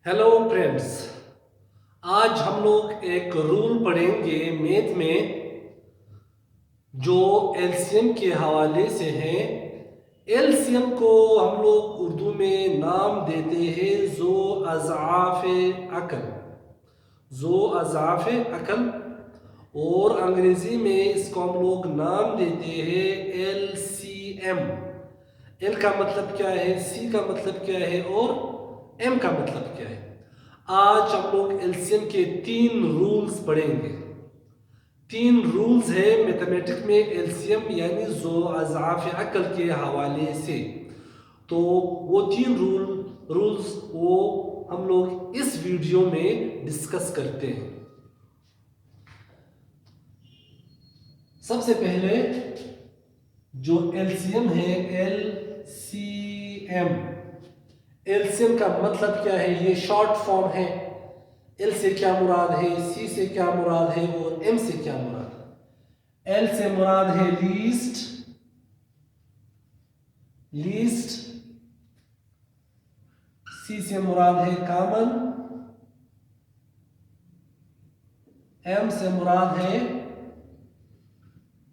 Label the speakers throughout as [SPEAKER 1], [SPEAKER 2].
[SPEAKER 1] Hello friends. आज हम लोग एक रूल पढ़ेंगे मैथ में जो एलसीएम के हवाले से है। एलसीएम को हम लोग उर्दू में नाम देते हैं जो अज़ाफ़े अकल और अंग्रेज़ी में इसको हम लोग नाम देते हैं एलसीएम। एल का मतलब क्या है, सी का मतलब क्या है और एम का मतलब क्या है। आज हम लोग एलसीएम के 3 रूल्स पढ़ेंगे। 3 रूल्स है मैथमेटिक्स में एलसीएम यानी जो अज़ाफ़े अकल के हवाले से। तो वो 3 रूल्स वो हम लोग इस वीडियो में डिस्कस करते हैं। सबसे पहले जो एलसीएम है, एलसीएम का मतलब क्या है, ये शॉर्ट फॉर्म है। एल से क्या मुराद है, सी से क्या मुराद है और एम से क्या मुराद है। एल से मुराद है लीस्ट, सी से मुराद है कॉमन, एम से मुराद है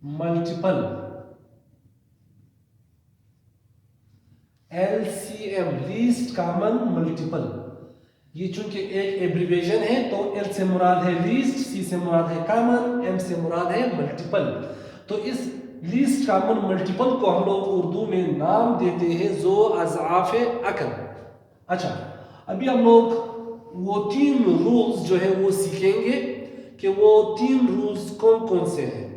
[SPEAKER 1] multiple. LCM least common multiple, ये चूंकि एक एब्रिविएशन है तो एल से मुराद है लीस्ट, सी से मुराद है कॉमन, एम से मुराद है मल्टीपल। तो इस लीस्ट कॉमन मल्टीपल को हम लोग उर्दू में नाम देते हैं जो अज़ाफ़े अकल। अच्छा, अभी हम लोग वो 3 रूल्स जो है वो सीखेंगे कि वो 3 रूल्स कौन कौन से हैं।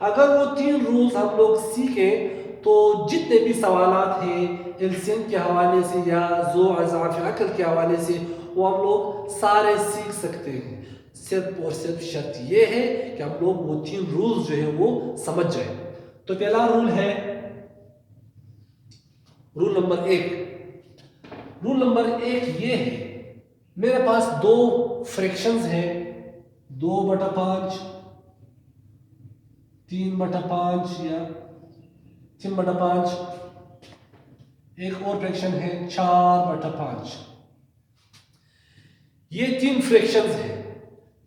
[SPEAKER 1] अगर वो 3 रूल्स हम लोग सीखें तो जितने भी सवालात हैं एलसीएम के हवाले से या जो अज़ाफ़े अकल के हवाले से वो हम लोग सारे सीख सकते हैं। सिर्फ और सिर्फ शर्त ये है कि हम लोग वो 3 रूल्स जो है वो समझ जाए। तो पहला रूल है रूल नंबर 1 ये है, मेरे पास 2 फ्रैक्शंस हैं, 2/5, 3/5 या 3/5। एक और फ्रैक्शन है 4/5। ये 3 फ्रैक्शंस हैं।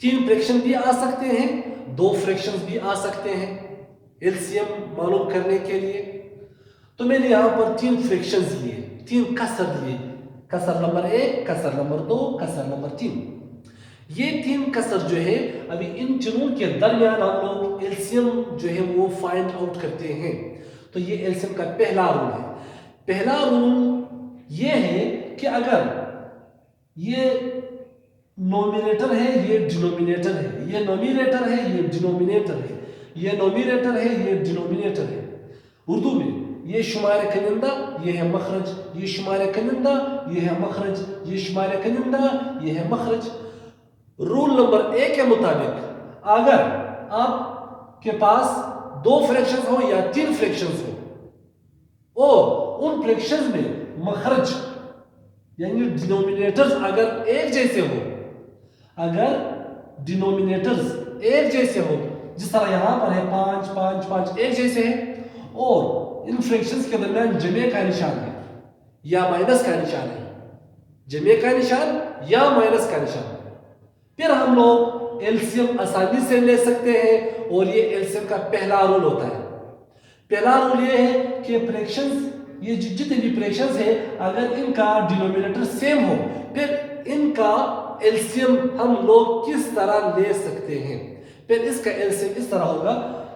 [SPEAKER 1] 3 फ्रैक्शन भी आ सकते हैं, 2 फ्रैक्शंस भी आ सकते हैं एलसीएम मालूम करने के लिए। तो मैंने यहां पर 3 फ्रैक्शंस लिए, 3 कसर लिए, कसर नंबर 1, कसर नंबर 2, कसर नंबर 3। ये 3 कसर जो है अभी इन तीनों के दरमियान हम लोग एलसीएम जो है वो फाइंड आउट करते हैं। तो ये एलसीएम का पहला रूल है। पहला रूल ये है कि अगर ये नोमिनेटर है, ये डिनोमिनेटर है, ये नोमिनेटर है, ये डिनोमिनेटर है, ये नोमिनेटर है, ये डिनोमिनेटर है। उर्दू में ये शुमार कनिंदा, ये है मखरज, ये शुमार कनिंदा, ये है मखरज, ये शुमार कनिंदा, ये है मखरज। रूल नंबर 1 के मुताबिक अगर आपके पास 2 फ्रैक्शंस हो या 3 फ्रैक्शंस हो और उन फ्रैक्शंस में मखरज यानी डिनोमिनेटर्स अगर एक जैसे हो, अगर डिनोमिनेटर्स एक जैसे हो, जिस तरह यहां पर है 5 5 5 एक जैसे हैं और इन फ्रैक्शंस के दरमियान जमे का निशान है या माइनस का निशान है, जमे का निशान या माइनस का निशान, फिर हम लोग एलसीएम आसानी से ले सकते हैं। और ये एलसीएम का पहला रूल होता है। पहला रूल ये है कि फ्रैक्शंस, ये जितने भी फ्रैक्शंस है अगर इनका डिनोमिनेटर सेम हो फिर इनका एलसीएम हम लोग किस तरह ले सकते हैं। फिर इसका एलसीएम इस तरह होगा,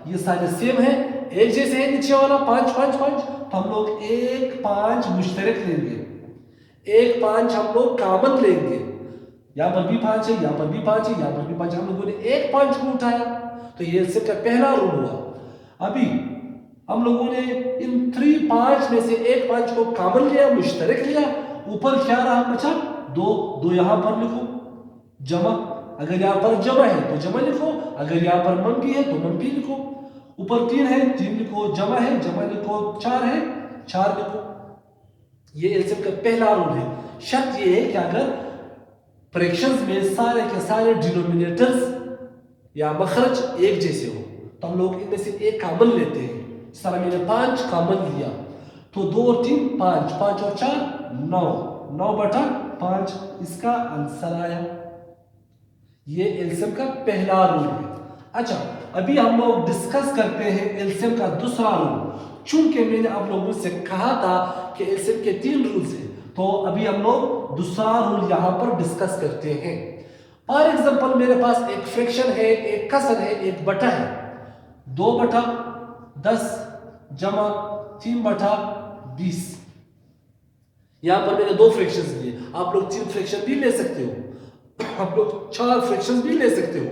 [SPEAKER 1] ये सारे सेम है, एक जैसे है, नीचे वाला 5 5 5, तो हम लोग 1 5 मुश्तरक लेंगे, 1 5 हम लोग कॉमन लेंगे। यहां पर भी 5 है, यहां पर भी 5 है, यहां पर भी 5, हम लोगों ने 1 5 को उठाया, तो ये एलसीएम का पहला रूल हुआ। अभी हम लोगों ने इन 3 5 में से 1 5 को कॉमन लिया, मुश्तरक लिया, ऊपर क्या रहा बचा 2 यहां पर लिखो जमा, अगर यहां पर जमा है तो जमा लिखो, अगर यहां पर मंफी है तो मंफी लिखो। ऊपर 3 है 3 लिखो, जमा है जमा लिखो, 4 है 4 लिखो। ये एलसीएम का पहला रूल है। शर्त ये है कि अगर फ्रैक्शंस में सारे के सारे डिनोमिनेटर्स या मखरज एक जैसे हो तो हम लोग इनमें से एक कॉमन लेते हैं। इस तरह मैंने 5 कॉमन लिया तो 2 और 3 5, 5 और 4 9, 9/5। 5 इसका आंसर आया। ये एलसीएम का पहला रूल है। अच्छा, अभी हम लोग डिस्कस करते हैं एलसीएम का दूसरा रूल। चूंकि मैंने आप लोगों से कहा था कि एलसीएम के 3 रूल्स हैं, तो अभी हम लोग दूसरा रूल यहाँ पर डिस्कस करते हैं। फॉर एग्जांपल मेरे पास एक फ्रैक्शन है, एक कसर है, एक बटा है। 2/10 जमा 3/20। यहां पर मैंने 2 फ्रैक्शंस लिए। आप लोग 3 फ्रैक्शन भी ले सकते हो, आप लोग 4 फ्रैक्शंस भी ले सकते हो।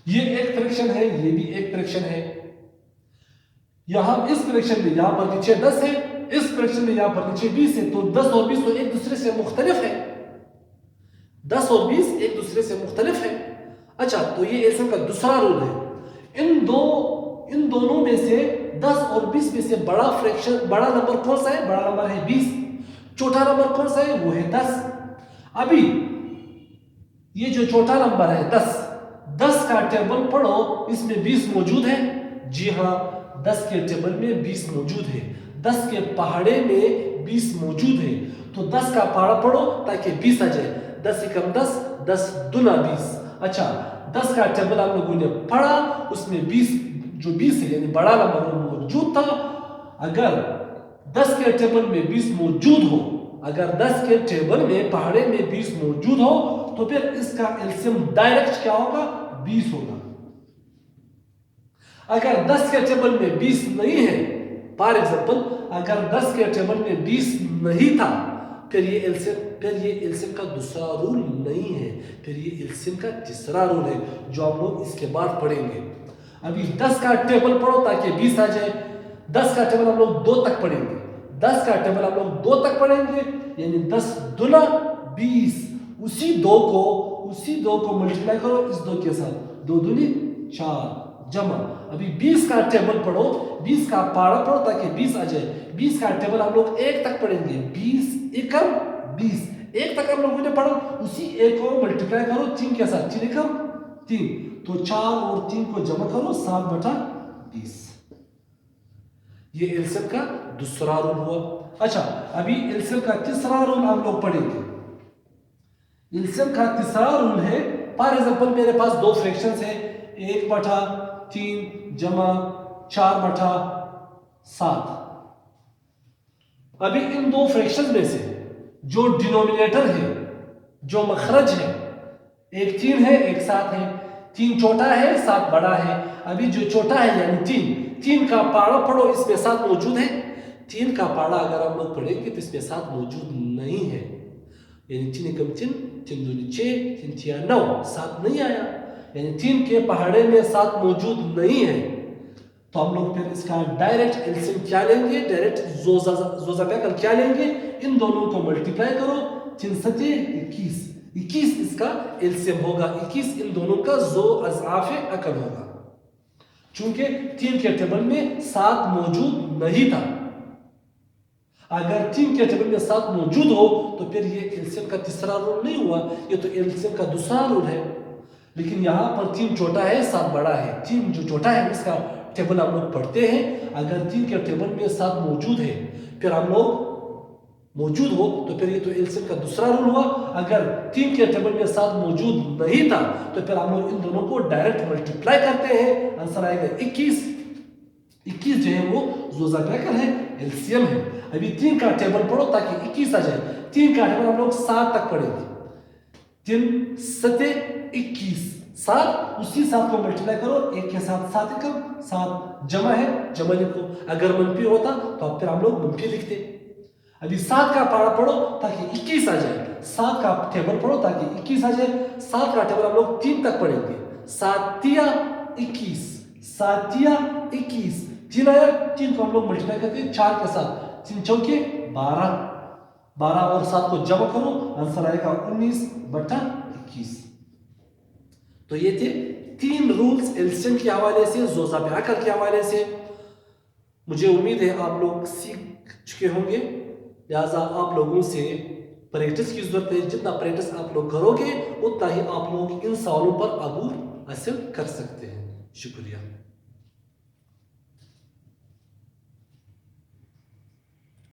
[SPEAKER 1] ये एक फ्रैक्शन है, ये भी एक फ्रैक्शन है। यहां इस फ्रैक्शन में यहां पर नीचे 10 है, इस फ्रैक्शन में यहां पर नीचे 20 है, तो 10 और 20 तो एक दूसरे से मुख्तलिफ है। 10 और 20 एक दूसरे से मुख्तलिफ है। अच्छा, तो ये एलसीएम का दूसरा रूल है। इन दोनों में से 10 और 20 में से बड़ा फ्रैक्शन, बड़ा नंबर कौन सा है? बड़ा नंबर है 20। छोटा नंबर कौन सा है? वो है 10। अभी ये जो छोटा नंबर है 10 का टेबल पढ़ो, इसमें 20 मौजूद है। जी हाँ, 10 के टेबल में 20 मौजूद है। 10 के पहाड़े में 20 मौजूद है। तो 10 का पहाड़ा पढ़ो ताकि 20 आ जाए। 10 एकम 10, 10 दूना 20। अच्छा, 10 का टेबल आप लोगों ने पढ़ा, उसमें 20 जो 20 है यानी बड़ा नंबर मौजूद था। अगर 10 के टेबल में 20 मौजूद हो, अगर 10 के टेबल में पहाड़े में 20 मौजूद हो, तो फिर इसका एलसीएम डायरेक्ट क्या होगा? 20 होगा। अगर 10 के टेबल में 20 नहीं है, फॉर एग्जांपल अगर 10 के टेबल में 20 नहीं था, फिर ये एलसीएम का दूसरा रूल नहीं है, फिर ये एलसीएम का तीसरा रूल है, जो आप लोग इसके बाद पढ़ेंगे। अभी 10 का टेबल पढ़ो ताकि 20 आ जाए। 10 का टेबल हम लोग 2 तक पढ़ेंगे। 10 का टेबल हम लोग 2 तक पढ़ेंगे, यानी 10 दूना 20। उसी 2 को मल्टीप्लाई करो इस 2 के साथ, 2 दूनी 4 जमा। अभी 20 का टेबल पढ़ो, 20 का पहाड़ा पढ़ो ताकि 20 आ जाए। 20 का टेबल हम लोग 1 तक पढ़ेंगे। 20 एकम 20, 1 तक हम लोगों ने पढ़ा। उसी 1 को मल्टीप्लाई करो 3 के साथ, 3 एकम 3, तो 4 और 3 को जमा करो 7/20। ये एलसीएम का दूसरा रूल हुआ। अच्छा, अभी एलसीएम का तीसरा रूल हम लोग पढ़ेंगे। एलसीएम का तीसरा रूल है, फॉर एग्जांपल मेरे पास 2 फ्रैक्शंस है, 1/3 जमा 4/7। अभी इन 2 फ्रैक्शंस में से जो डिनोमिनेटर है, जो मखरज है, एक 3 है, एक 7 है। 3 छोटा है, 7 बड़ा है। अभी जो छोटा है यानी 3 का पहाड़ा पढ़ो, इसमें 7 मौजूद है। 3 का पहाड़ा अगर हम लोग पढ़ेंगे तो इसमें 7 मौजूद नहीं है, यानी 3 एकम 3, 3 दूनी 6, 3 तिया 9, 7 नहीं आया, यानी 3 के पहाड़े में 7 मौजूद नहीं है। तो हम लोग फिर इसका डायरेक्ट एलसीएम क्या लेंगे? डायरेक्ट जोजा कर क्या लेंगे? इन दोनों को मल्टीप्लाई करो, 3 सते 21 इसका एलसीएम होगा। 21 इन दोनों का जो अज़ाफ़े अकल होगा। चूंकि 3 के टेबल में 7 मौजूद नहीं था। अगर 3 के टेबल में 7 मौजूद हो तो फिर ये एलसीएम का तीसरा रूल नहीं हुआ, ये तो एलसीएम का दूसरा रूल है। लेकिन यहाँ पर 3 छोटा है, 7 बड़ा है। 3 जो छोटा है इसका टेबल हम लोग पढ़ते हैं। अगर 3 के टेबल में 7 मौजूद है, फिर हम लोग मौजूद हो तो फिर ये तो एलसीएम का दूसरा रूल हुआ। अगर 3 के टेबल में 7 मौजूद नहीं था तो फिर हम लोग इन दोनों को डायरेक्ट मल्टीप्लाई करते हैं, आंसर आएगा 21। 21 जो है वो जोजा ब्रैकेट है, एलसीएम है। अभी 3 का टेबल पढ़ो ताकि 21 आ जाए। 3 का टेबल हम लोग 7 तक पढ़ेंगे। 3 सते 21, 7 उसी 7 को मल्टीप्लाई करो 1 के साथ, 7 एकम 7 जमा है, जमा लिखो। अगर मनफी होता तो फिर हम लोग मनफी लिखते। अभी 7 का पहाड़ा पढ़ो ताकि 21 आ जाए। 7 का टेबल पढ़ो ताकि 21 आ जाए। 7 का टेबल हम लोग 3 तक पढ़ेंगे। 7 तिया 21, 7 तिया 21, 3 आया, 3 को हम लोग मल्टीप्लाई करते हैं 4 के साथ, 3 चौके 12, 12 और 7 को जमा करो, आंसर आएगा 19/21। तो ये थे 3 रूल्स एलसीएम के हवाले से, जोजा ब्रैकेट के हवाले से। मुझे उम्मीद है आप लोग सीख चुके होंगे, लिहाजा आप लोगों से प्रैक्टिस की जरूरत है। जितना प्रैक्टिस आप लोग करोगे उतना ही आप लोग इन सवालों पर अबूर हासिल कर सकते हैं। शुक्रिया।